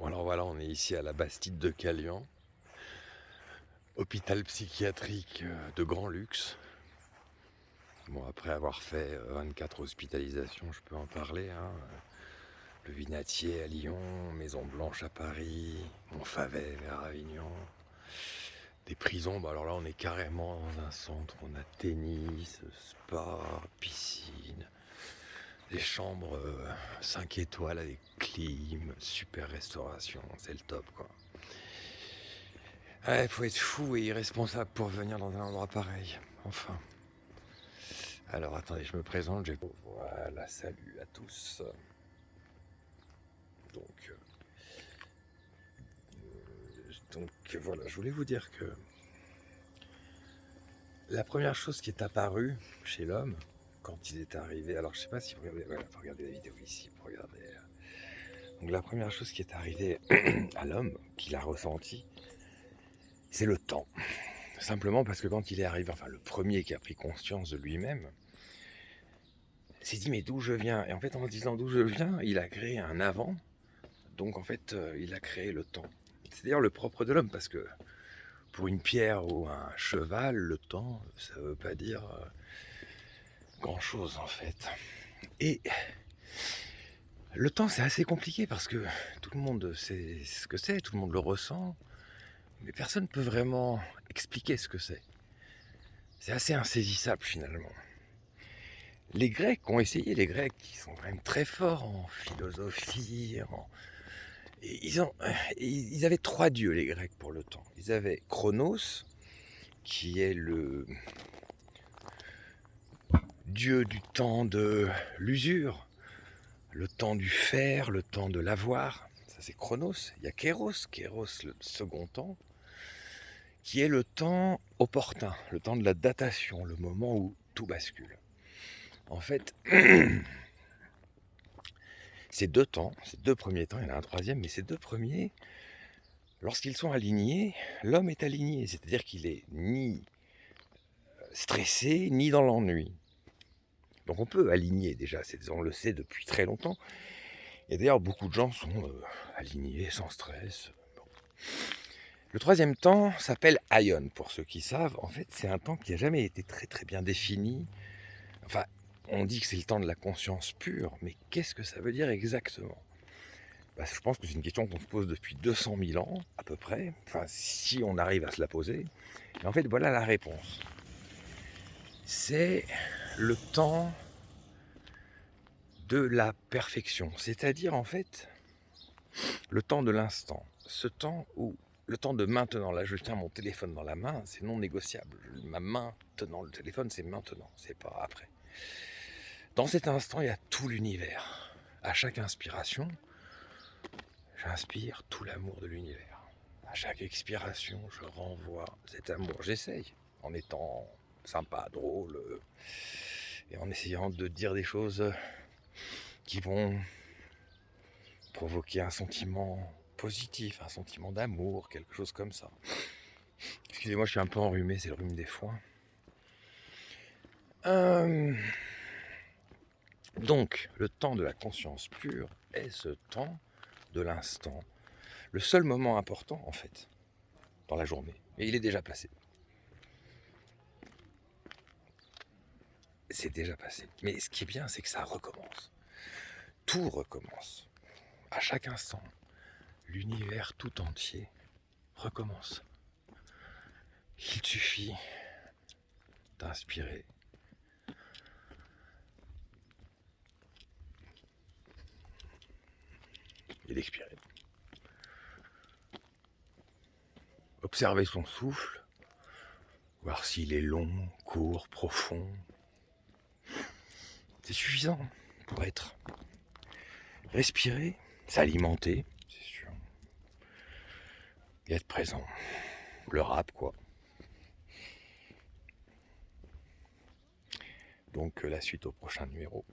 Bon alors voilà, on est ici à la Bastide de Calian, hôpital psychiatrique de grand luxe. Bon, après avoir fait 24 hospitalisations, je peux en parler, hein. Le Vinatier à Lyon, Maison Blanche à Paris, Montfavet à Avignon. Des prisons, bah alors là on est carrément dans un centre, on a tennis, spa, piscine, des chambres 5 étoiles avec clim, super restauration, c'est le top quoi. Ouais, faut être fou et irresponsable pour venir dans un endroit pareil. Enfin. Alors attendez, je me présente. Voilà, salut à tous. Donc, voilà, je voulais vous dire que la première chose qui est apparue chez l'homme quand il est arrivé, alors je sais pas si vous regardez, voilà, faut regarder la vidéo ici, pour regarder. Donc la première chose qui est arrivée à l'homme, qu'il a ressenti, c'est le temps. Simplement parce que quand il est arrivé, enfin le premier qui a pris conscience de lui-même, s'est dit mais d'où je viens? Et en fait en se disant d'où je viens, il a créé un avant, donc en fait il a créé le temps. C'est d'ailleurs le propre de l'homme parce que pour une pierre ou un cheval, le temps, ça veut pas dire grand chose en fait. Et le temps c'est assez compliqué parce que tout le monde sait ce que c'est, tout le monde le ressent, mais personne ne peut vraiment expliquer ce que c'est. C'est assez insaisissable finalement. Les Grecs ont essayé, les Grecs qui sont quand même très forts en philosophie, et ils avaient 3 dieux les Grecs pour le temps. Ils avaient Chronos, qui est le dieu du temps de l'usure, le temps du faire, le temps de l'avoir. Ça c'est Chronos. Il y a Kéros, le second temps, qui est le temps opportun, le temps de la datation, le moment où tout bascule. En fait, ces deux temps, ces deux premiers temps, il y en a un troisième, mais ces deux premiers, lorsqu'ils sont alignés, l'homme est aligné, c'est-à-dire qu'il est ni stressé, ni dans l'ennui. Donc on peut aligner déjà, on le sait depuis très longtemps. Et d'ailleurs beaucoup de gens sont alignés, sans stress. Bon. Le troisième temps s'appelle Aion, pour ceux qui savent. En fait, c'est un temps qui n'a jamais été très très bien défini. Enfin, on dit que c'est le temps de la conscience pure, mais qu'est-ce que ça veut dire exactement? Je pense que c'est une question qu'on se pose depuis 200 000 ans, à peu près. Enfin, si on arrive à se la poser. Et en fait, voilà la réponse. C'est le temps de la perfection. C'est-à-dire, en fait, le temps de l'instant. Ce temps où, le temps de maintenant, là je tiens mon téléphone dans la main, c'est non négociable. Ma main tenant le téléphone, c'est maintenant, c'est pas après. Dans cet instant, il y a tout l'univers. À chaque inspiration, j'inspire tout l'amour de l'univers. À chaque expiration, je renvoie cet amour. J'essaye, en étant sympa, drôle, et en essayant de dire des choses qui vont provoquer un sentiment positif, un sentiment d'amour, quelque chose comme ça. Excusez-moi, je suis un peu enrhumé, c'est le rhume des foins. Donc, le temps de la conscience pure est ce temps de l'instant. Le seul moment important, en fait, dans la journée. Et il est déjà passé. C'est déjà passé. Mais ce qui est bien, c'est que ça recommence. Tout recommence. À chaque instant, l'univers tout entier recommence. Il suffit d'inspirer et d'expirer. Observer son souffle, voir s'il est long, court, profond. C'est suffisant pour être. Respirer, s'alimenter, c'est sûr. Et être présent. Le rap, quoi. Donc la suite au prochain numéro.